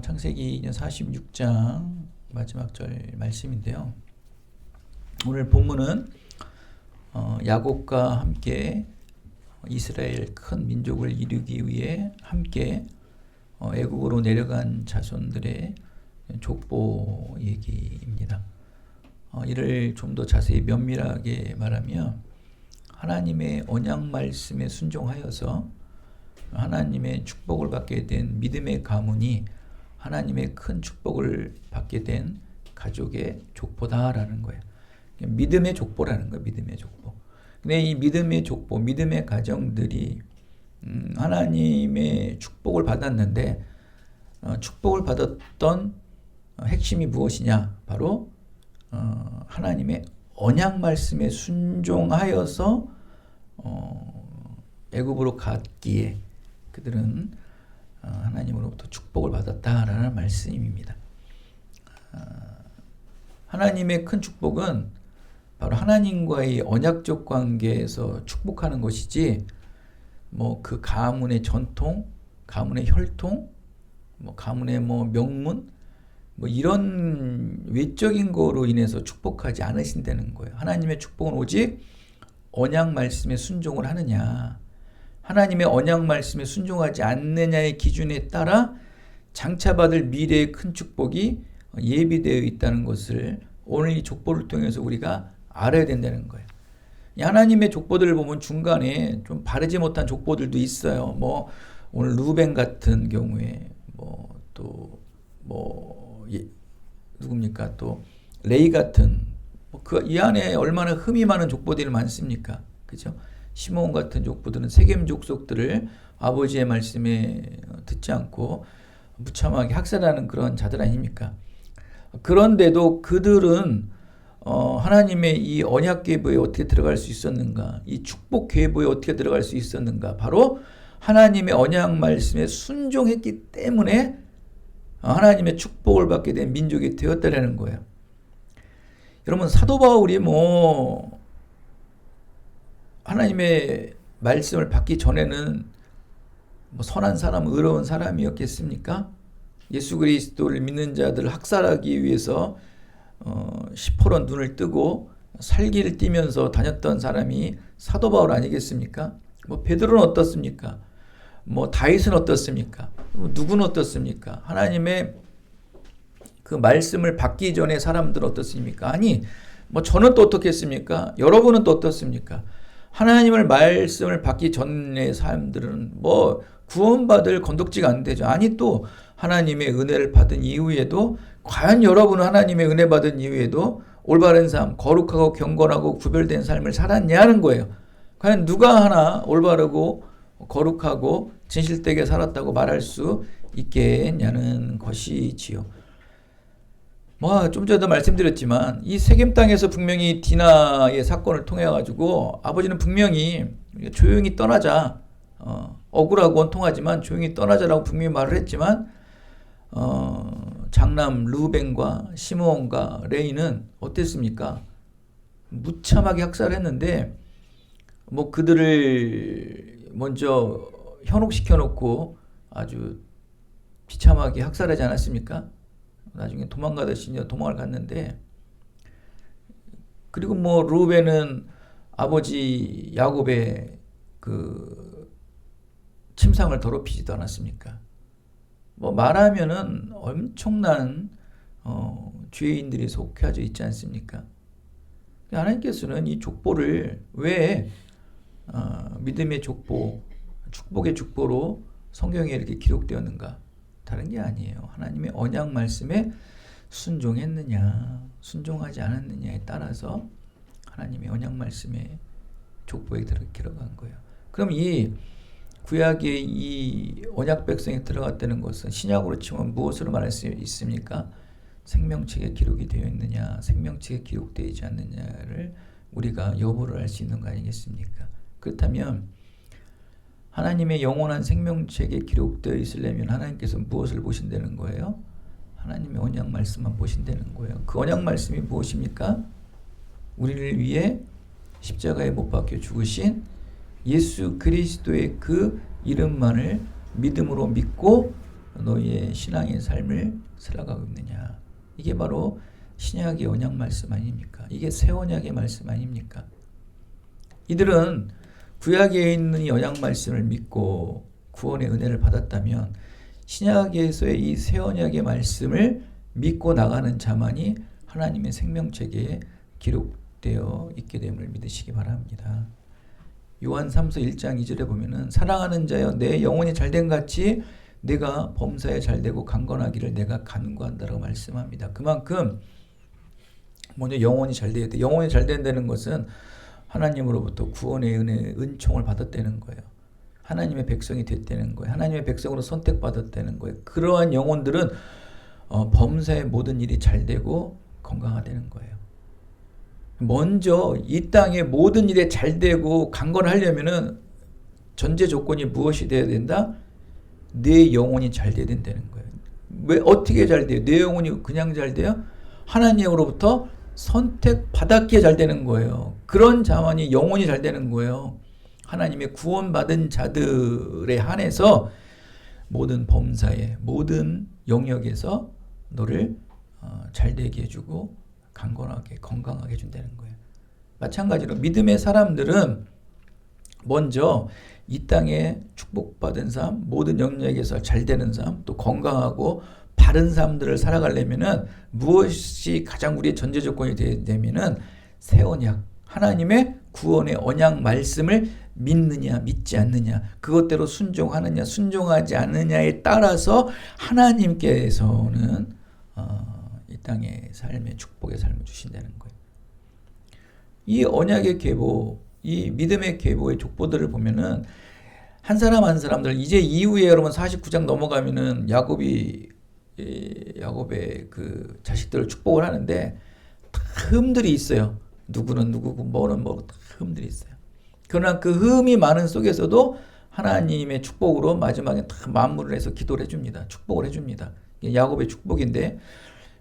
창세기 46장 마지막 절 말씀인데요. 오늘 본문은 야곱과 함께 이스라엘 큰 민족을 이루기 위해 함께 애국으로 내려간 자손들의 족보 얘기입니다. 이를 좀 더 자세히 면밀하게 말하면 하나님의 언약 말씀에 순종하여서 하나님의 축복을 받게 된 믿음의 가문이 하나님의 큰 축복을 받게 된 가족의 족보다라는 거예요. 믿음의 족보라는 거예요. 믿음의 족보. 근데 이 믿음의 족보, 믿음의 가정들이 하나님의 축복을 받았는데 축복을 받았던 핵심이 무엇이냐? 바로 하나님의 언약 말씀에 순종하여서 애굽으로 갔기에 그들은 하나님으로부터 축복을 받았다라는 말씀입니다. 하나님의 큰 축복은 바로 하나님과의 언약적 관계에서 축복하는 것이지 뭐 그 가문의 전통, 가문의 혈통, 뭐 가문의 뭐 명문 뭐 이런 외적인 거로 인해서 축복하지 않으신다는 거예요. 하나님의 축복은 오직 언약 말씀에 순종을 하느냐, 하나님의 언약 말씀에 순종하지 않느냐의 기준에 따라 장차받을 미래의 큰 축복이 예비되어 있다는 것을 오늘 이 족보를 통해서 우리가 알아야 된다는 거예요. 하나님의 족보들을 보면 중간에 좀 바르지 못한 족보들도 있어요. 뭐 오늘 루벤 같은 경우에 누굽니까? 또 레이 같은 그 이 안에 얼마나 흠이 많은 족보들이 많습니까? 그죠? 시몬 같은 족보들은 세겜 족속들을 아버지의 말씀에 듣지 않고 무참하게 학살하는 그런 자들 아닙니까? 그런데도 그들은 하나님의 이 언약 계보에 어떻게 들어갈 수 있었는가? 이 축복 계보에 어떻게 들어갈 수 있었는가? 바로 하나님의 언약 말씀에 순종했기 때문에 하나님의 축복을 받게 된 민족이 되었다라는 거예요. 여러분, 사도 바울이 뭐 하나님의 말씀을 받기 전에는 뭐 선한 사람, 의로운 사람이었겠습니까? 예수 그리스도를 믿는 자들을 학살하기 위해서 시퍼런 눈을 뜨고 살기를 띠면서 다녔던 사람이 사도 바울 아니겠습니까? 뭐 베드로는 어떻습니까? 뭐 다윗은 어떻습니까? 뭐 누구는 어떻습니까? 하나님의 그 말씀을 받기 전에 사람들은 어떻습니까? 아니, 뭐 저는 또 어떻겠습니까? 여러분은 또 어떻습니까? 하나님을 말씀을 받기 전에 사람들은 뭐 구원받을 건덕지가 안 되죠. 아니, 또 하나님의 은혜를 받은 이후에도 과연 여러분은 하나님의 은혜 받은 이후에도 올바른 삶, 거룩하고 경건하고 구별된 삶을 살았냐는 거예요. 과연 누가 하나 올바르고 거룩하고 진실되게 살았다고 말할 수 있겠냐는 것이지요. 뭐 좀 전에도 말씀드렸지만 이 세겜 땅에서 분명히 디나의 사건을 통해 가지고 아버지는 분명히 조용히 떠나자, 억울하고 원통하지만 조용히 떠나자라고 분명히 말을 했지만 장남 루벤과 시므온과 레이는 어땠습니까? 무참하게 학살했는데 뭐 그들을 먼저 현혹시켜 놓고 아주 비참하게 학살하지 않았습니까? 나중에 도망가듯이 도망을 갔는데, 그리고 뭐 루벤은 아버지 야곱의 그 침상을 더럽히지도 않았습니까? 뭐 말하면은 엄청난 죄인들이 속해져 있지 않습니까? 하나님께서는 이 족보를 왜 믿음의 족보, 축복의 족보로 성경에 이렇게 기록되었는가? 다른 게 아니에요. 하나님의 언약 말씀에 순종했느냐, 순종하지 않았느냐에 따라서 하나님의 언약 말씀에 족보에 들어간 거예요. 그럼 이 구약의 이 언약 백성에 들어갔다는 것은 신약으로 치면 무엇으로 말할 수 있습니까? 생명책에 기록이 되어 있느냐, 생명책에 기록되지 않느냐를 우리가 여부를 알 수 있는 거 아니겠습니까? 그렇다면 하나님의 영원한 생명책에 기록되어 있으려면 하나님께서 무엇을 보신다는 거예요? 하나님의 언약 말씀만 보신다는 거예요. 그 언약 말씀이 무엇입니까? 우리를 위해 십자가에 못 박혀 죽으신 예수 그리스도의 그 이름만을 믿음으로 믿고 너희의 신앙의 삶을 살아가고 있느냐. 이게 바로 신약의 언약 말씀 아닙니까? 이게 새 언약의 말씀 아닙니까? 이들은 구약에 있는 이 언약 말씀을 믿고 구원의 은혜를 받았다면 신약에서의 이 새 언약의 말씀을 믿고 나가는 자만이 하나님의 생명책에 기록되어 있게 됨을 믿으시기 바랍니다. 요한 3서 1장 2절에 보면은 사랑하는 자여 내 영혼이 잘된 같이 내가 범사에 잘되고 강건하기를 내가 간구한다라고 말씀합니다. 그만큼 먼저 영혼이 잘되어야 돼. 영혼이 잘된다는 것은 하나님으로부터 구원의 은혜, 은총을 받았다는 거예요. 하나님의 백성이 됐다는 거예요. 하나님의 백성으로 선택받았다는 거예요. 그러한 영혼들은 범사의 모든 일이 잘되고 건강하다는 거예요. 먼저 이 땅의 모든 일에 잘되고 강건하려면은 전제 조건이 무엇이 되어야 된다? 내 영혼이 잘 돼야 된다는 거예요. 왜 어떻게 잘 돼요? 내 영혼이 그냥 잘 돼요? 하나님으로부터 선택받았기에 잘 되는 거예요. 그런 자만이 영혼이 잘 되는 거예요. 하나님의 구원받은 자들에 한해서 모든 범사에 모든 영역에서 너를 잘되게 해주고 강건하게 건강하게 해준다는 거예요. 마찬가지로 믿음의 사람들은 먼저 이 땅에 축복받은 삶, 모든 영역에서 잘되는 삶, 또 건강하고 바른 삶들을 살아가려면은 무엇이 가장 우리의 전제 조건이 되냐면은 새 언약, 하나님의 구원의 언약 말씀을 믿느냐, 믿지 않느냐, 그것대로 순종하느냐, 순종하지 않느냐에 따라서 하나님께서는 이 땅의 삶의 축복의 삶을 주신다는 거예요. 이 언약의 계보, 이 믿음의 계보의 족보들을 보면은 한 사람 한 사람들 이제 이후에 여러분 49장 넘어가면은 야곱의 그 자식들을 축복을 하는데 다 흠들이 있어요. 누구는 누구고 뭐는 뭐고 다 흠들이 있어요. 그러나 그 흠이 많은 속에서도 하나님의 축복으로 마지막에 다 마무리를 해서 기도를 해줍니다. 축복을 해줍니다. 이게 야곱의 축복인데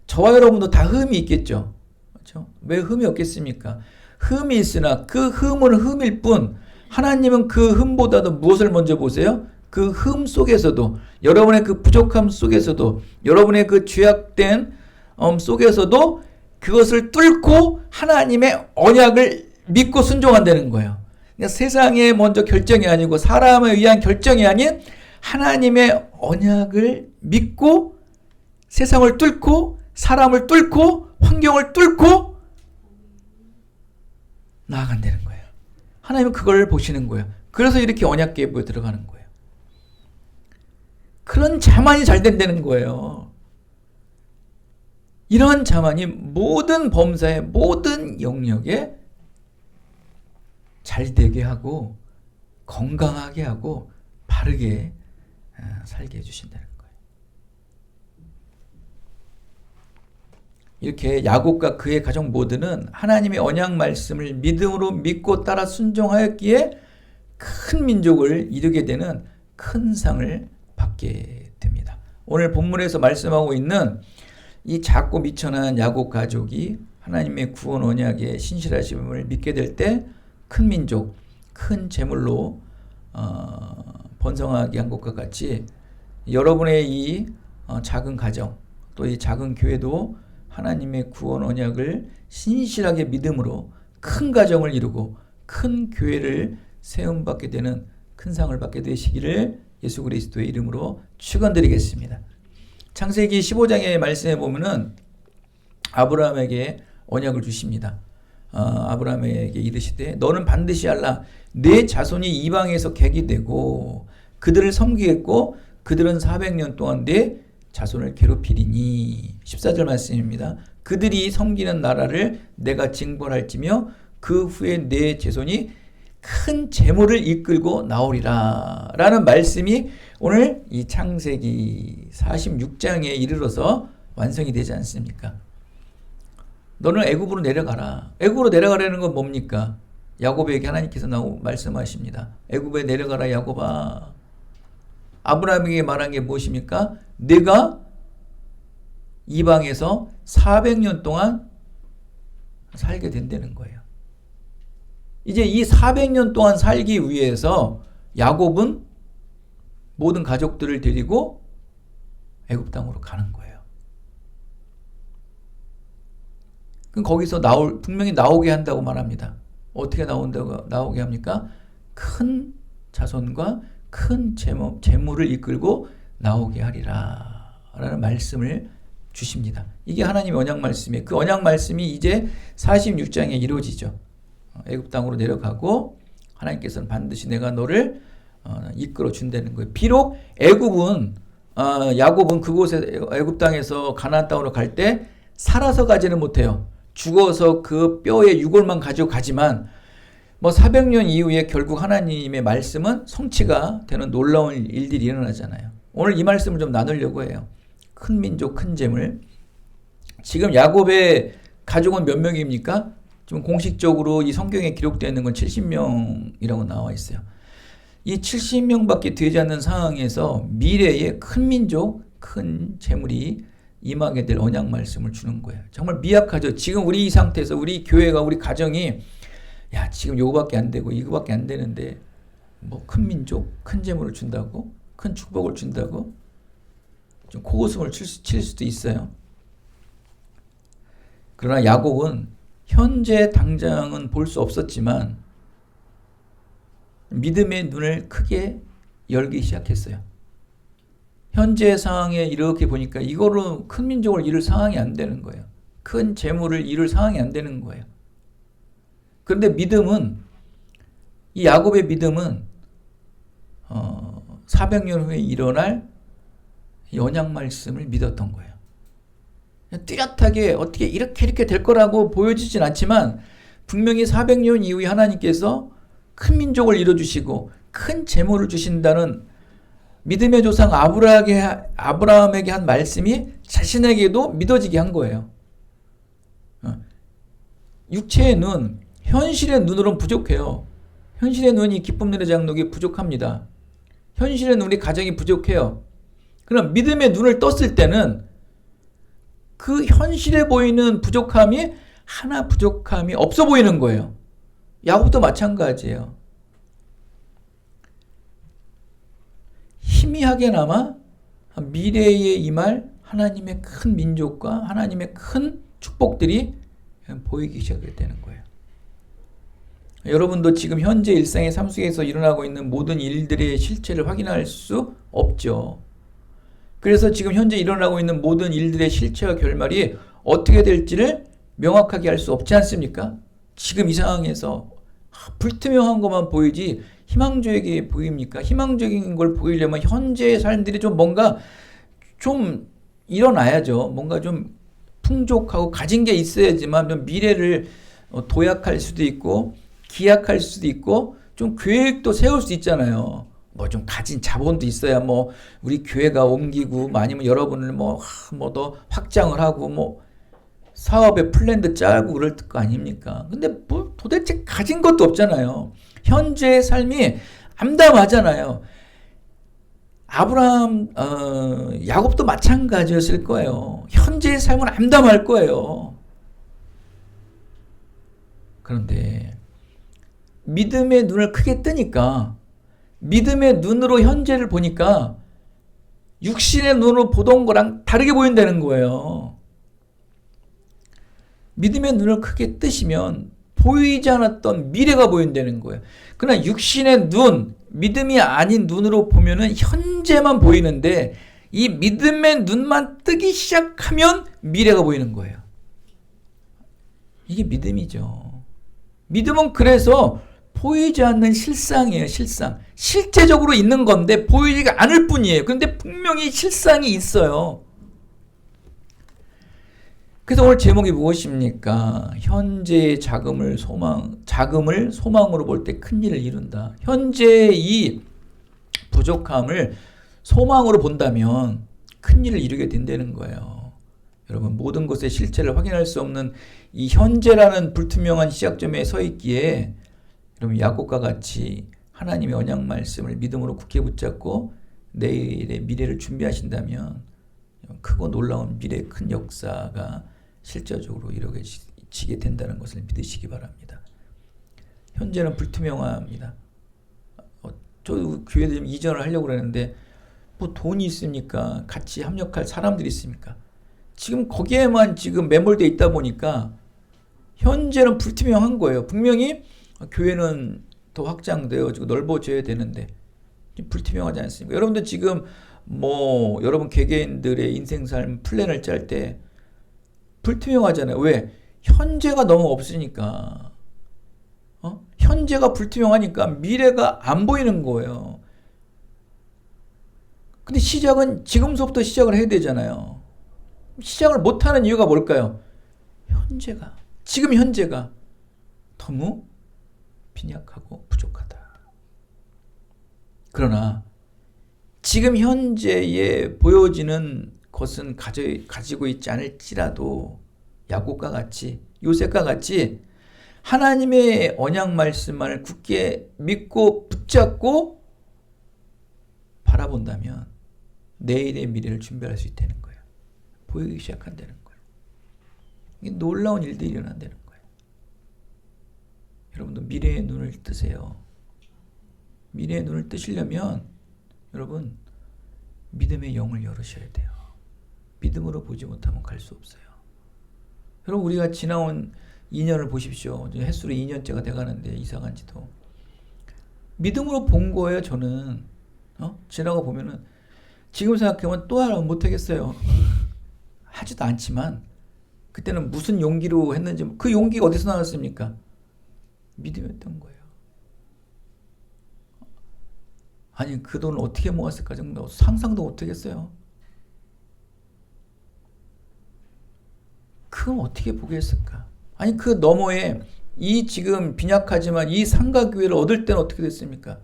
저와 여러분도 다 흠이 있겠죠. 그렇죠? 왜 흠이 없겠습니까? 흠이 있으나 그 흠은 흠일 뿐 하나님은 그 흠보다도 무엇을 먼저 보세요? 그 흠 속에서도 여러분의 그 부족함 속에서도 여러분의 그 죄악된 속에서도 그것을 뚫고 하나님의 언약을 믿고 순종한다는 거예요. 그러니까 세상의 먼저 결정이 아니고 사람에 의한 결정이 아닌 하나님의 언약을 믿고 세상을 뚫고 사람을 뚫고 환경을 뚫고 나아간다는 거예요. 하나님은 그걸 보시는 거예요. 그래서 이렇게 언약 계보에 들어가는 거예요. 그런 자만이 잘 된다는 거예요. 이런 자만이 모든 범사의 모든 영역에 잘 되게 하고 건강하게 하고 바르게 살게 해주신다는 거예요. 이렇게 야곱과 그의 가족 모두는 하나님의 언약 말씀을 믿음으로 믿고 따라 순종하였기에 큰 민족을 이루게 되는 큰 상을 받게 됩니다. 오늘 본문에서 말씀하고 있는 이 작고 미천한 야곱 가족이 하나님의 구원 언약의 신실하심을 믿게 될 때 큰 민족, 큰 재물로 번성하게 한 것과 같이 여러분의 이 작은 가정, 또 이 작은 교회도 하나님의 구원 언약을 신실하게 믿음으로 큰 가정을 이루고 큰 교회를 세움받게 되는 큰 상을 받게 되시기를 예수 그리스도의 이름으로 축원드리겠습니다. 창세기 15장의 말씀에 보면은 아브라함에게 언약을 주십니다. 아브라함에게 이르시되 너는 반드시 알라 내 자손이 이방에서 객이 되고 그들을 섬기겠고 그들은 400년 동안 내 자손을 괴롭히리니 14절 말씀입니다. 그들이 섬기는 나라를 내가 징벌할지며 그 후에 내 자손이 큰 재물을 이끌고 나오리라 라는 말씀이 오늘 이 창세기 46장에 이르러서 완성이 되지 않습니까? 너는 애굽으로 내려가라. 애굽으로 내려가라는 건 뭡니까? 야곱에게 하나님께서 말씀하십니다. 애굽에 내려가라 야곱아. 아브라함에게 말한 게 무엇입니까? 내가 이방에서 400년 동안 살게 된다는 거예요. 이제 이 400년 동안 살기 위해서 야곱은 모든 가족들을 데리고 애굽 땅으로 가는 거예요. 그럼 거기서 분명히 나오게 한다고 말합니다. 어떻게 나오게 합니까? 큰 자손과 큰 재물을 이끌고 나오게 하리라 라는 말씀을 주십니다. 이게 하나님의 언약 말씀이에요. 그 언약 말씀이 이제 46장에 이루어지죠. 애굽 땅으로 내려가고 하나님께서는 반드시 내가 너를 이끌어 준다는 거예요. 비록 야곱은 그곳에 애굽 땅에서 가나안 땅으로 갈 때 살아서 가지는 못해요. 죽어서 그 뼈의 유골만 가지고 가지만 400년 이후에 결국 하나님의 말씀은 성취가 되는 놀라운 일들이 일어나잖아요. 오늘 이 말씀을 좀 나누려고 해요. 큰 민족, 큰 재물. 지금 야곱의 가족은 몇 명입니까? 지금 공식적으로 이 성경에 기록되어 있는 건 70명이라고 나와 있어요. 이 70명밖에 되지 않는 상황에서 미래의 큰 민족, 큰 재물이 임하게 될 언약 말씀을 주는 거예요. 정말 미약하죠. 지금 우리 이 상태에서 우리 교회가, 우리 가정이 지금 요거밖에 안 되고 이거밖에 안 되는데 큰 민족, 큰 재물을 준다고? 큰 축복을 준다고? 좀 코웃음을 칠 수도 있어요. 그러나 야곱은 현재 당장은 볼 수 없었지만 믿음의 눈을 크게 열기 시작했어요. 현재 상황에 이렇게 보니까 이거로 큰 민족을 이룰 상황이 안 되는 거예요. 큰 재물을 이룰 상황이 안 되는 거예요. 그런데 이 야곱의 믿음은 400년 후에 일어날 언약 말씀을 믿었던 거예요. 뚜렷하게 어떻게 이렇게 될 거라고 보여지진 않지만 분명히 400년 이후에 하나님께서 큰 민족을 이뤄주시고 큰 재물을 주신다는 믿음의 조상 아브라함에게 한 말씀이 자신에게도 믿어지게 한 거예요. 육체의 눈, 현실의 눈으로는 부족해요. 현실의 눈이 기쁨 누리는 장로에게 부족합니다. 현실의 눈이 가정이 부족해요. 그럼 믿음의 눈을 떴을 때는 그 현실에 보이는 부족함이 하나 부족함이 없어 보이는 거예요. 야곱도 마찬가지예요. 희미하게나마 미래에 임할 하나님의 큰 민족과 하나님의 큰 축복들이 보이기 시작되는 거예요. 여러분도 지금 현재 일상의 삶 속에서 일어나고 있는 모든 일들의 실체를 확인할 수 없죠. 그래서 지금 현재 일어나고 있는 모든 일들의 실체와 결말이 어떻게 될지를 명확하게 알 수 없지 않습니까? 지금 이 상황에서 불투명한 것만 보이지 희망적이게 보입니까? 희망적인 걸 보이려면 현재의 삶들이 좀 뭔가 좀 일어나야죠. 뭔가 좀 풍족하고 가진 게 있어야지만 좀 미래를 도약할 수도 있고 기약할 수도 있고 좀 계획도 세울 수 있잖아요. 좀 가진 자본도 있어야 우리 교회가 옮기고 아니면 여러분을 더 확장을 하고 사업의 플랜도 짜고 그럴 거 아닙니까? 근데 도대체 가진 것도 없잖아요. 현재의 삶이 암담하잖아요. 야곱도 마찬가지였을 거예요. 현재의 삶은 암담할 거예요. 그런데 믿음의 눈을 크게 뜨니까 믿음의 눈으로 현재를 보니까 육신의 눈으로 보던 거랑 다르게 보인다는 거예요. 믿음의 눈을 크게 뜨시면 보이지 않았던 미래가 보인다는 거예요. 그러나 육신의 눈, 믿음이 아닌 눈으로 보면은 현재만 보이는데 이 믿음의 눈만 뜨기 시작하면 미래가 보이는 거예요. 이게 믿음이죠. 믿음은 그래서 보이지 않는 실상이에요. 실상. 실제적으로 있는 건데 보이지가 않을 뿐이에요. 그런데 분명히 실상이 있어요. 그래서 오늘 제목이 무엇입니까? 현재의 자금을 소망으로 볼 때 큰 일을 이룬다. 현재의 이 부족함을 소망으로 본다면 큰 일을 이루게 된다는 거예요. 여러분, 모든 것의 실체를 확인할 수 없는 이 현재라는 불투명한 시작점에 서 있기에 여러분, 야곱과 같이 하나님의 언약 말씀을 믿음으로 굳게 붙잡고 내일의 미래를 준비하신다면 크고 놀라운 미래의 큰 역사가 실제적으로 이루어지게 된다는 것을 믿으시기 바랍니다. 현재는 불투명합니다. 저도 교회에 좀 이전을 하려고 그러는데 뭐 돈이 있습니까? 같이 합력할 사람들이 있습니까? 지금 거기에만 지금 매몰돼 있다 보니까 현재는 불투명한 거예요. 분명히 교회는 더 확장되어지고 넓어져야 되는데 불투명하지 않습니까? 여러분들 지금 뭐 여러분 개개인들의 인생 삶 플랜을 짤 때 불투명하잖아요. 왜? 현재가 너무 없으니까. 현재가 불투명하니까 미래가 안 보이는 거예요. 근데 시작은 지금서부터 시작을 해야 되잖아요. 시작을 못하는 이유가 뭘까요? 지금 현재가 너무 빈약하고 부족하다. 그러나 지금 현재에 보여지는 것은 가지고 있지 않을지라도 야곱과 같이 요셉과 같이 하나님의 언약 말씀을 굳게 믿고 붙잡고 바라본다면 내일의 미래를 준비할 수 있다는 거예요. 보이기 시작한다는 거예요. 이게 놀라운 일들이 일어난다는 거예요. 여러분도 미래의 눈을 뜨세요. 미래의 눈을 뜨시려면 여러분 믿음의 영을 열으셔야 돼요. 믿음으로 보지 못하면 갈 수 없어요. 여러분 우리가 지나온 2년을 보십시오. 햇수로 2년째가 돼가는데 이사간 지도. 믿음으로 본 거예요. 저는 지나가 보면은 지금 생각하면 또 하나 못하겠어요. 하지도 않지만 그때는 무슨 용기로 했는지 그 용기가 어디서 나왔습니까? 믿음이었던 거예요. 아니 그 돈을 어떻게 모았을까 정도 상상도 못하겠어요. 그럼 어떻게 보겠을까? 아니 그 너머에 이 지금 빈약하지만 이 상가교회를 얻을 때는 어떻게 됐습니까?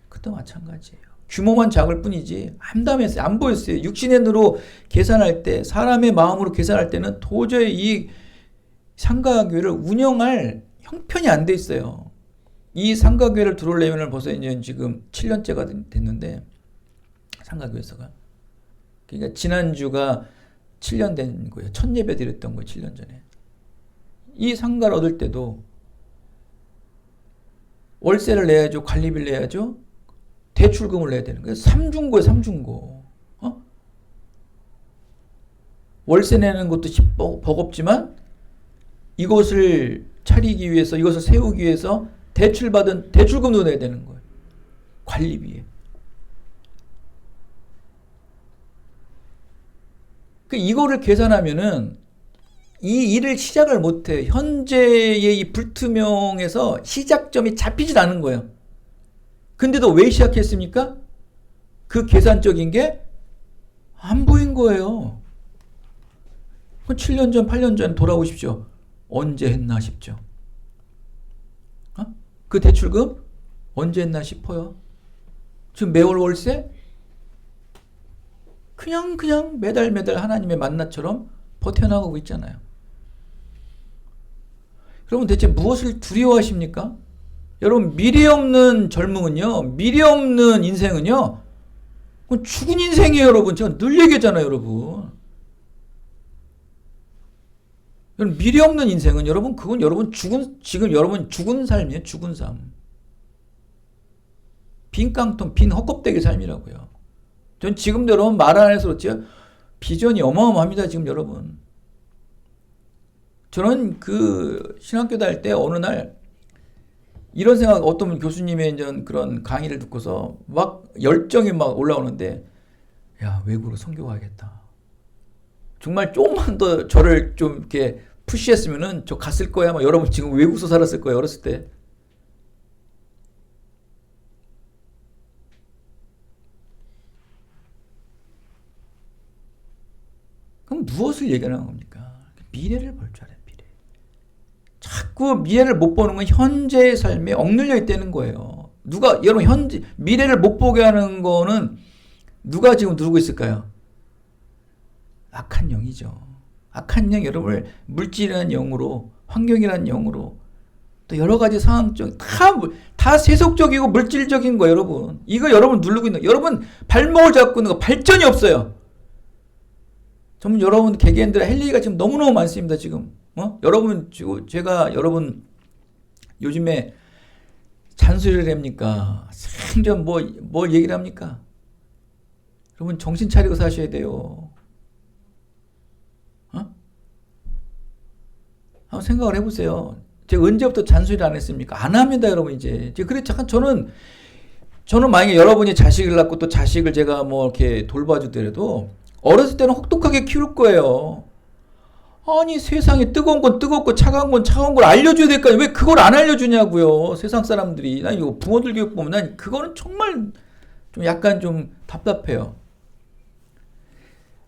그것도 마찬가지예요. 규모만 작을 뿐이지 암담했어요. 안 보였어요. 육신의 눈으로 계산할 때 사람의 마음으로 계산할 때는 도저히 이 상가교회를 운영할 형편이 안 돼 있어요. 이 상가교회를 들어오려면 벌써 이제 지금 7년째가 됐는데 상가교회에서가 그러니까 지난주가 7년 된 거예요. 첫 예배 드렸던 거예요. 7년 전에. 이 상가를 얻을 때도 월세를 내야죠. 관리비를 내야죠. 대출금을 내야 되는 거예요. 삼중고예요. 삼중고. 월세 내는 것도 버겁지만 이것을 차리기 위해서 이것을 세우기 위해서 대출받은 대출금도 내야 되는 거예요. 관리비에. 이거를 계산하면은 이 일을 시작을 못해. 현재의 이 불투명에서 시작점이 잡히질 않은 거예요. 근데도 왜 시작했습니까? 그 계산적인 게 안 보인 거예요. 7년 전, 8년 전 돌아오십시오. 언제 했나 싶죠. 그 대출금 언제 했나 싶어요. 지금 매월 월세 그냥 매달 하나님의 만나처럼 버텨나가고 있잖아요. 여러분 대체 무엇을 두려워하십니까? 여러분 미래 없는 젊음은요, 미래 없는 인생은요, 죽은 인생이에요. 여러분 제가 늘 얘기하잖아요. 여러분 미래 없는 인생은 여러분 그건 여러분 지금 여러분 죽은 삶이에요. 죽은 삶. 빈 깡통, 빈 헛껍데기 삶이라고요. 전 지금도 여러분 말 안 해서 그렇지 비전이 어마어마합니다. 지금 여러분. 저는 그 신학교 다닐 때 어느 날 이런 생각, 어떤 교수님의 이제 그런 강의를 듣고서 막 열정이 막 올라오는데, 야, 외국으로 선교 가야겠다. 정말 조금만 더 저를 좀 이렇게 푸시했으면은 저 갔을 거야. 아마 여러분 지금 외국서 살았을 거예요. 어렸을 때. 그럼 무엇을 얘기하는 겁니까? 미래를 볼 줄 알아요. 미래. 자꾸 미래를 못 보는 건 현재의 삶에 억눌려 있다는 거예요. 여러분 미래를 못 보게 하는 거는 누가 지금 누르고 있을까요? 악한 영이죠. 악한 영, 여러분을 물질이라는 영으로, 환경이라는 영으로, 또 여러 가지 상황적, 다 세속적이고 물질적인 거예요, 여러분. 이거 여러분 누르고 있는 거. 여러분 발목을 잡고 있는 거 발전이 없어요. 전문 여러분 개개인들의 할 얘기가 지금 너무너무 많습니다, 지금. 여러분, 제가 여러분 요즘에 잔소리를 합니까? 생전 뭘 얘기를 합니까? 여러분 정신 차리고 사셔야 돼요. 어? 한번 생각을 해보세요. 제가 언제부터 잔소리를 안 했습니까? 안 합니다, 여러분, 이제. 그래, 잠깐, 저는 만약에 여러분이 자식을 낳고 또 자식을 제가 뭐 이렇게 돌봐주더라도 어렸을 때는 혹독하게 키울 거예요. 아니, 세상에 뜨거운 건 뜨겁고 차가운 건 차가운 걸 알려줘야 될 거 아니에요. 왜 그걸 안 알려주냐고요. 세상 사람들이. 난 이거 부모들 교육 보면 난 그거는 정말 좀 약간 좀 답답해요.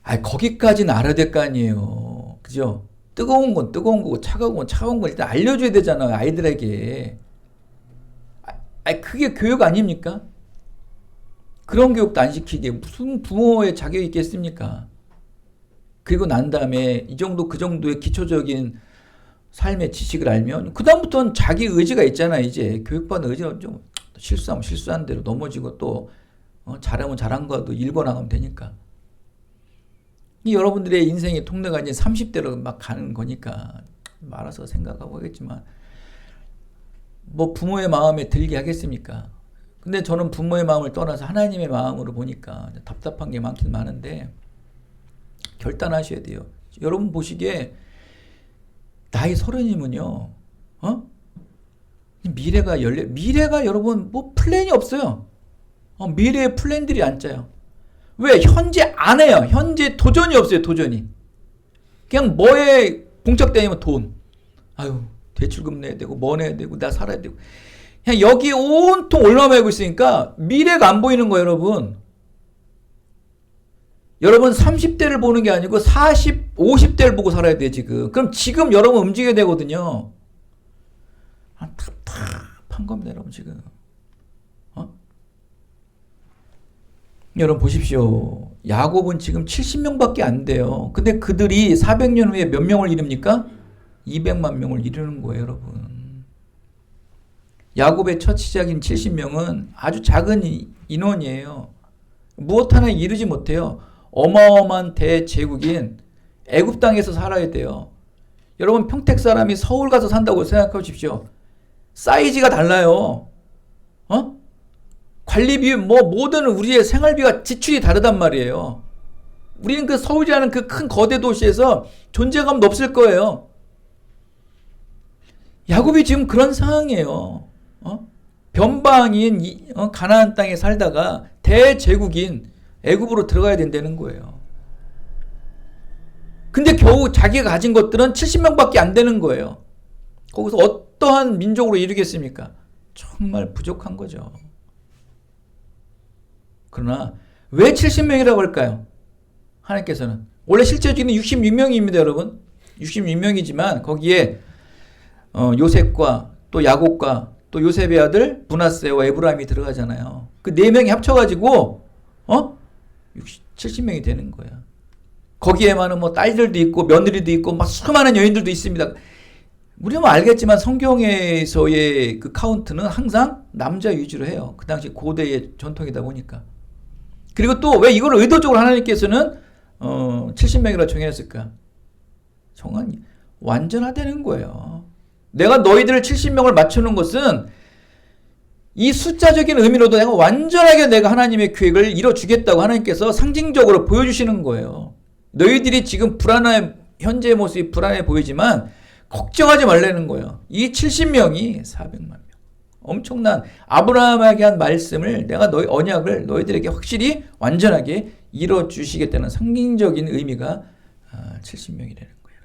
아, 거기까지는 알아야 될 거 아니에요. 그죠? 뜨거운 건 뜨거운 거고 차가운 건 차가운 걸 일단 알려줘야 되잖아요, 아이들에게. 그게 교육 아닙니까? 그런 교육도 안 시키게 무슨 부모의 자격이 있겠습니까? 그리고 난 다음에 이 정도 그 정도의 기초적인 삶의 지식을 알면 그 다음부터는 자기 의지가 있잖아. 이제 교육받는 의지는 좀 실수하면 실수한 대로 넘어지고 또 잘하면 잘한 거도 읽어 나가면 되니까. 이 여러분들의 인생의 통로가 이제 30대로 막 가는 거니까 말아서 생각하고 하겠지만 뭐 부모의 마음에 들게 하겠습니까? 근데 저는 부모의 마음을 떠나서 하나님의 마음으로 보니까 답답한 게 많긴 많은데 결단하셔야 돼요. 여러분 보시기에 나이 30이면요, 미래가 여러분 뭐 플랜이 없어요. 미래의 플랜들이 안 짜요. 왜? 현재 안 해요. 현재 도전이 없어요. 도전이. 그냥 뭐에 봉착되냐면 돈. 아유, 대출금 내야 되고 뭐 내야 되고 나 살아야 되고 그냥 여기에 온통 올라매고 있으니까 미래가 안 보이는 거예요. 여러분 30대를 보는 게 아니고 40, 50대를 보고 살아야 돼요. 그럼 지금 여러분 움직여야 되거든요. 답답한 겁니다. 여러분 지금. 여러분 보십시오. 야곱은 지금 70명밖에 안 돼요. 근데 그들이 400년 후에 몇 명을 이룹니까? 200만 명을 이루는 거예요, 여러분. 야곱의 첫 시작인 70명은 아주 작은 인원이에요. 무엇 하나 이루지 못해요. 어마어마한 대제국인 애굽 땅에서 살아야 돼요. 여러분 평택 사람이 서울 가서 산다고 생각해 보십시오. 사이즈가 달라요. 관리비 뭐 모든 우리의 생활비가 지출이 다르단 말이에요. 우리는 그 서울이라는 그 큰 거대 도시에서 존재감도 없을 거예요. 야곱이 지금 그런 상황이에요. 변방인 가나안 땅에 살다가 대제국인 애굽으로 들어가야 된다는 거예요. 근데 겨우 자기가 가진 것들은 70명밖에 안 되는 거예요. 거기서 어떠한 민족으로 이루겠습니까? 정말 부족한 거죠. 그러나 왜 70명이라고 할까요? 하나님께서는 원래 실제적인 66명입니다, 여러분. 66명이지만 거기에 요셉과 또 야곱과 또 요셉의 아들 므낫세와 에브라임이 들어가잖아요. 그 네 명이 합쳐가지고 70명이 되는 거예요. 거기에만은 뭐 딸들도 있고 며느리도 있고 막 수많은 여인들도 있습니다. 우리는 뭐 알겠지만 성경에서의 그 카운트는 항상 남자 위주로 해요. 그 당시 고대의 전통이다 보니까. 그리고 또 왜 이걸 의도적으로 하나님께서는 70명이라 정했을까? 정한 완전하다는 거예요. 내가 너희들을 70명을 맞추는 것은 이 숫자적인 의미로도 내가 하나님의 계획을 이뤄주겠다고 하나님께서 상징적으로 보여주시는 거예요. 너희들이 지금 불안한 현재의 모습이 불안해 보이지만 걱정하지 말라는 거예요. 이 70명이 400만 명. 엄청난 아브라함에게 한 말씀을 내가 언약을 너희들에게 확실히 완전하게 이뤄주시겠다는 상징적인 의미가 70명이라는 거예요.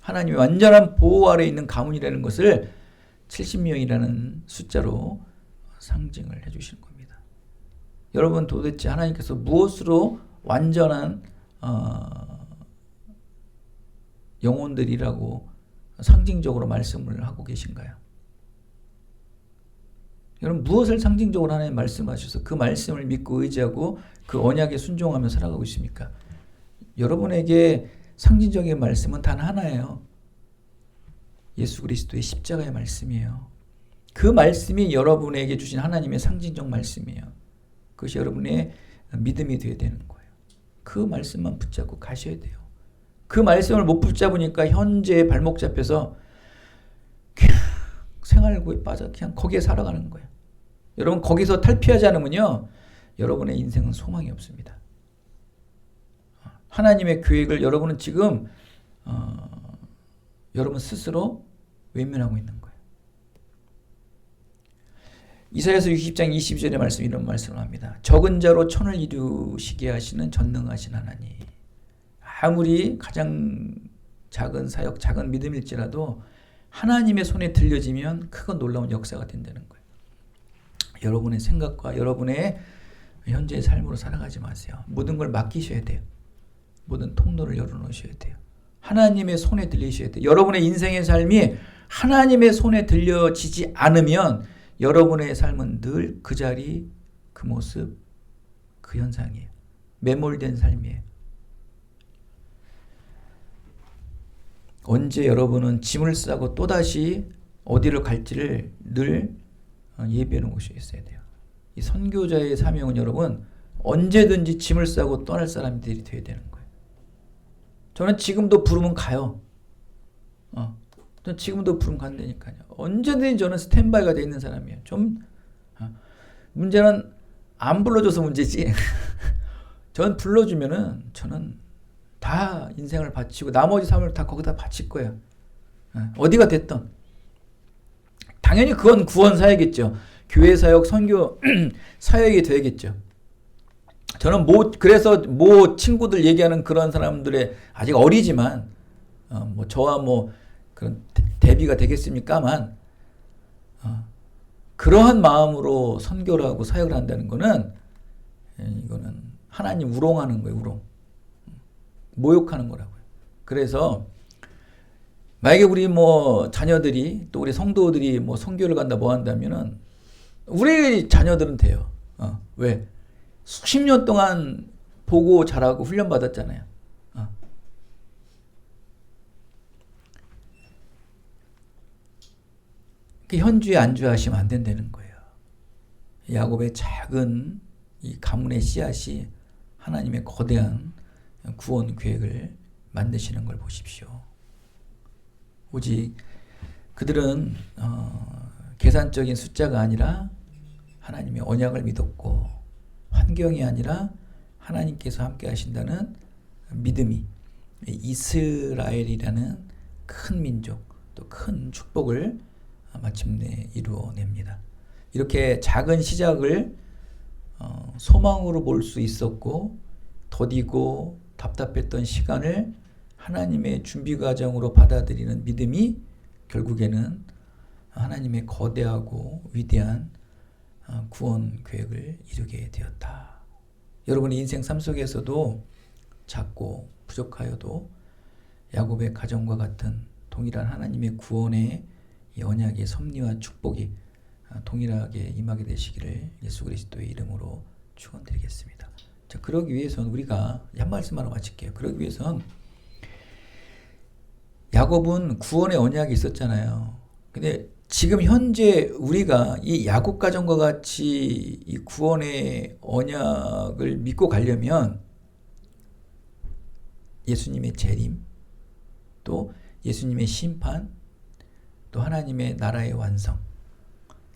하나님의 완전한 보호 아래 있는 가문이라는 것을 70명이라는 숫자로 상징을 해주시는 겁니다. 여러분 도대체 하나님께서 무엇으로 완전한 영혼들이라고 상징적으로 말씀을 하고 계신가요? 여러분 무엇을 상징적으로 하나님 말씀하셔서 그 말씀을 믿고 의지하고 그 언약에 순종하며 살아가고 있습니까? 여러분에게 상징적인 말씀은 단 하나예요. 예수 그리스도의 십자가의 말씀이에요. 그 말씀이 여러분에게 주신 하나님의 상징적 말씀이에요. 그것이 여러분의 믿음이 되어야 되는 거예요. 그 말씀만 붙잡고 가셔야 돼요. 그 말씀을 못 붙잡으니까 현재의 발목 잡혀서 그냥 생활고에 빠져 그냥 거기에 살아가는 거예요. 여러분 거기서 탈피하지 않으면요, 여러분의 인생은 소망이 없습니다. 하나님의 계획을 여러분은 지금 여러분 스스로 외면하고 있는 거예요. 이사야서 60장 22절의 말씀 이런 말씀을 합니다. 적은 자로 천을 이루시게 하시는 전능하신 하나님. 아무리 가장 작은 사역, 작은 믿음일지라도 하나님의 손에 들려지면 크고 놀라운 역사가 된다는 거예요. 여러분의 생각과 여러분의 현재의 삶으로 살아가지 마세요. 모든 걸 맡기셔야 돼요. 모든 통로를 열어놓으셔야 돼요. 하나님의 손에 들리셔야 돼요. 여러분의 인생의 삶이 하나님의 손에 들려지지 않으면 여러분의 삶은 늘 그 자리, 그 모습, 그 현상이에요. 매몰된 삶이에요. 언제 여러분은 짐을 싸고 또다시 어디를 갈지를 늘 예비해 놓은 곳이 있어야 돼요. 이 선교자의 사명은 여러분 언제든지 짐을 싸고 떠날 사람들이 되어야 되는 거예요. 저는 지금도 부르면 가요. 저는 지금도 부르면 간다니까요. 언제든지 저는 스탠바이가 되어 있는 사람이에요. 문제는 안 불러줘서 문제지. 전 불러주면은 저는 다 인생을 바치고 나머지 삶을 다 거기다 바칠 거예요. 어디가 됐든. 당연히 그건 구원 사역이겠죠. 교회 사역, 선교 사역이 되겠죠. 저는 그래서 친구들 얘기하는 그런 사람들의 아직 어리지만 저와 그런 대비가 되겠습니까만 그러한 마음으로 선교를 하고 사역을 한다는 거는 이거는 하나님 우롱하는 거예요. 우롱. 모욕하는 거라고요. 그래서 만약에 우리 자녀들이 또 우리 성도들이 선교를 간다 한다면은 우리 자녀들은 돼요. 왜? 수십 년 동안 보고 자라고 훈련 받았잖아요. 현주에 안주하시면 안 된다는 거예요. 야곱의 작은 이 가문의 씨앗이 하나님의 거대한 구원 계획을 만드시는 걸 보십시오. 오직 그들은 계산적인 숫자가 아니라 하나님의 언약을 믿었고 환경이 아니라 하나님께서 함께 하신다는 믿음이 이스라엘이라는 큰 민족 또 큰 축복을 마침내 이루어냅니다. 이렇게 작은 시작을 소망으로 볼 수 있었고 더디고 답답했던 시간을 하나님의 준비 과정으로 받아들이는 믿음이 결국에는 하나님의 거대하고 위대한 구원 계획을 이루게 되었다. 여러분의 인생 삶 속에서도 작고 부족하여도 야곱의 가정과 같은 동일한 하나님의 구원의 이 언약의 섭리와 축복이 동일하게 임하게 되시기를 예수 그리스도의 이름으로 축원드리겠습니다. 자, 그러기 위해서는 우리가 한 말씀하러 마칠게요. 그러기 위해서는 야곱은 구원의 언약이 있었잖아요. 근데 지금 현재 우리가 이 야곱 가정과 같이 이 구원의 언약을 믿고 가려면 예수님의 재림, 또 예수님의 심판, 또 하나님의 나라의 완성,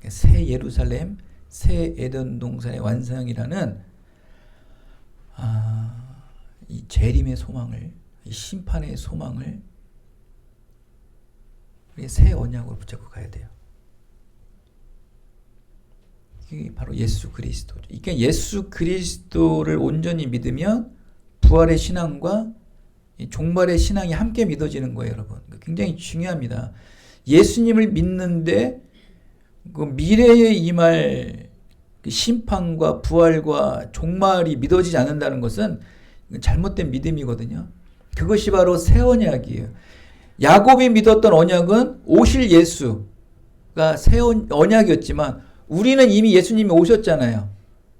새 예루살렘, 새 에덴 동산의 완성이라는 이 재림의 소망을, 이 심판의 소망을 우리 새 언약으로 붙잡고 가야 돼요. 이게 바로 예수 그리스도죠. 이게 예수 그리스도를 온전히 믿으면 부활의 신앙과 종말의 신앙이 함께 믿어지는 거예요, 여러분. 굉장히 중요합니다. 예수님을 믿는데 그 미래에 임할 심판과 부활과 종말이 믿어지지 않는다는 것은 잘못된 믿음이거든요. 그것이 바로 새 언약이에요. 야곱이 믿었던 언약은 오실 예수가 새 언약이었지만 우리는 이미 예수님이 오셨잖아요.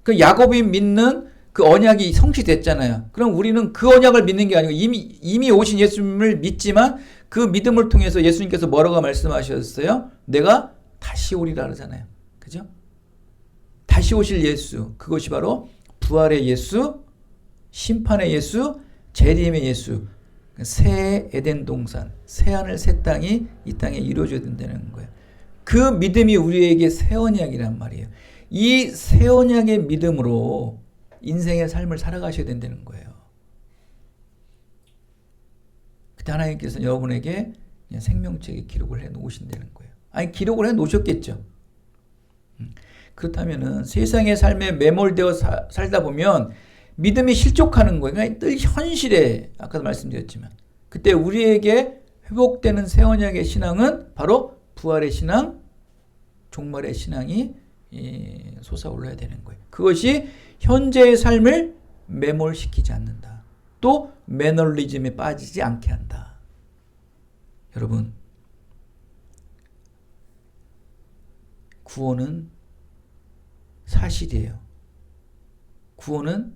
그 야곱이 믿는 그 언약이 성취됐잖아요. 그럼 우리는 그 언약을 믿는 게 아니고 이미 오신 예수님을 믿지만 그 믿음을 통해서 예수님께서 뭐라고 말씀하셨어요? 내가 다시 오리라 그러잖아요. 그죠? 다시 오실 예수, 그것이 바로 부활의 예수, 심판의 예수, 재림의 예수, 새 에덴 동산, 새 하늘 새 땅이 이 땅에 이루어져야 된다는 거예요. 그 믿음이 우리에게 새 언약이란 말이에요. 이 새 언약의 믿음으로 인생의 삶을 살아가셔야 된다는 거예요. 그때 하나님께서 여러분에게 생명책에 기록을 해 놓으신다는 거예요. 아니, 기록을 해 놓으셨겠죠. 그렇다면은 세상의 삶에 매몰되어 살다 보면 믿음이 실족하는 거예요. 그러니까 늘 현실에, 아까도 말씀드렸지만, 그때 우리에게 회복되는 새 언약의 신앙은 바로 부활의 신앙, 종말의 신앙이 솟아올라야 되는 거예요. 그것이 현재의 삶을 매몰시키지 않는다. 또 매너리즘에 빠지지 않게 한다. 여러분, 구원은 사실이에요. 구원은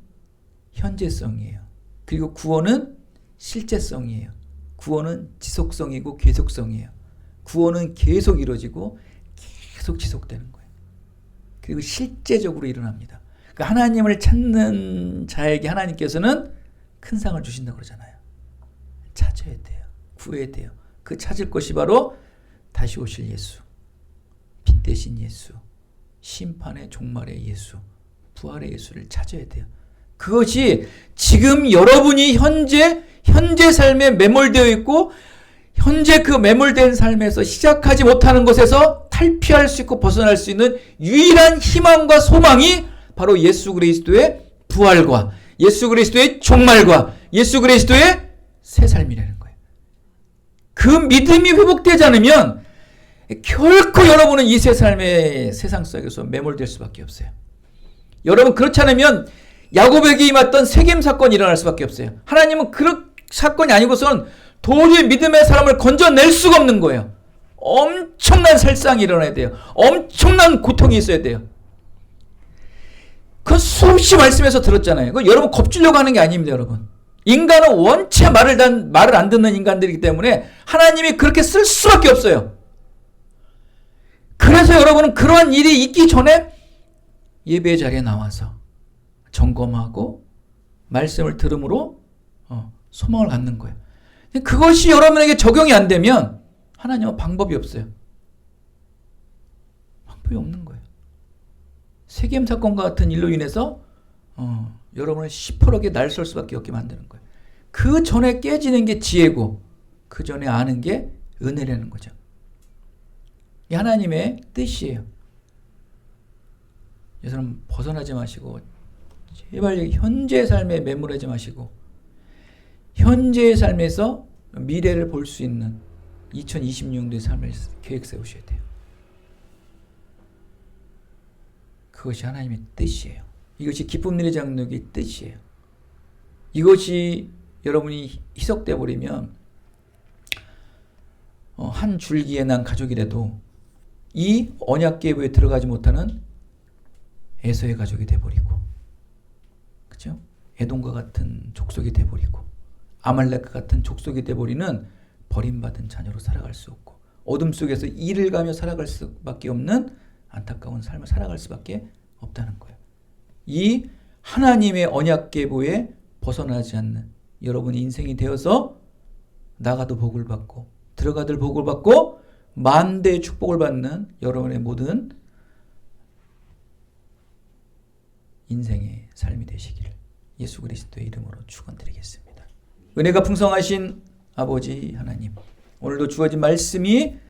현재성이에요. 그리고 구원은 실제성이에요. 구원은 지속성이고 계속성이에요. 구원은 계속 이루어지고 계속 지속되는 거예요. 그리고 실제적으로 일어납니다. 그러니까 하나님을 찾는 자에게 하나님께서는 큰 상을 주신다고 그러잖아요. 찾아야 돼요. 구해야 돼요. 그 찾을 것이 바로 다시 오실 예수, 빛 대신 예수, 심판의 종말의 예수, 부활의 예수를 찾아야 돼요. 그것이 지금 여러분이 현재 삶에 매몰되어 있고 현재 그 매몰된 삶에서 시작하지 못하는 것에서 탈피할 수 있고 벗어날 수 있는 유일한 희망과 소망이 바로 예수 그리스도의 부활과 예수 그리스도의 종말과 예수 그리스도의 새 삶이라는 거예요. 그 믿음이 회복되지 않으면 결코 여러분은 이 새 삶의 세상 속에서 매몰될 수밖에 없어요. 여러분, 그렇지 않으면 야곱에게 임했던 세겜 사건이 일어날 수밖에 없어요. 하나님은 그런 사건이 아니고선 도저히 믿음의 사람을 건져낼 수가 없는 거예요. 엄청난 살상이 일어나야 돼요. 엄청난 고통이 있어야 돼요. 그 수없이 말씀에서 들었잖아요. 그 여러분 겁주려고 하는 게 아닙니다, 여러분. 인간은 원체 말을 안 듣는 인간들이기 때문에 하나님이 그렇게 쓸 수밖에 없어요. 그래서 여러분은 그러한 일이 있기 전에 예배의 자리에 나와서 점검하고 말씀을 들음으로 소망을 갖는 거예요. 그것이 여러분에게 적용이 안 되면 하나님은 방법이 없어요. 방법이 없는 거예요. 세겜 사건과 같은 일로 인해서 여러분을 시퍼렇게 날설 수밖에 없게 만드는 거예요. 그 전에 깨지는 게 지혜고 그 전에 아는 게 은혜라는 거죠. 이 하나님의 뜻이에요. 여러분 벗어나지 마시고 제발 현재의 삶에 매몰하지 마시고 현재의 삶에서 미래를 볼 수 있는 2026년도의 삶을 계획 세우셔야 돼요. 그것이 하나님의 뜻이에요. 이것이 기쁨 누리는 장로의 뜻이에요. 이것이 여러분이 희석돼 버리면 한 줄기에 난 가족이라도 이 언약 계보에 들어가지 못하는 에서의 가족이 돼버리고, 그죠? 에돔과 같은 족속이 돼버리고, 아말렉과 같은 족속이 돼버리는 버림받은 자녀로 살아갈 수 없고, 어둠 속에서 이를 가며 살아갈 수밖에 없는 안타까운 삶을 살아갈 수밖에 없다는 거예요. 이 하나님의 언약 계보에 벗어나지 않는 여러분의 인생이 되어서 나가도 복을 받고 들어가들 복을 받고 만대의 축복을 받는 여러분의 모든 인생의 삶이 되시기를 예수 그리스도의 이름으로 축원드리겠습니다. 은혜가 풍성하신 아버지 하나님, 오늘도 주어진 말씀이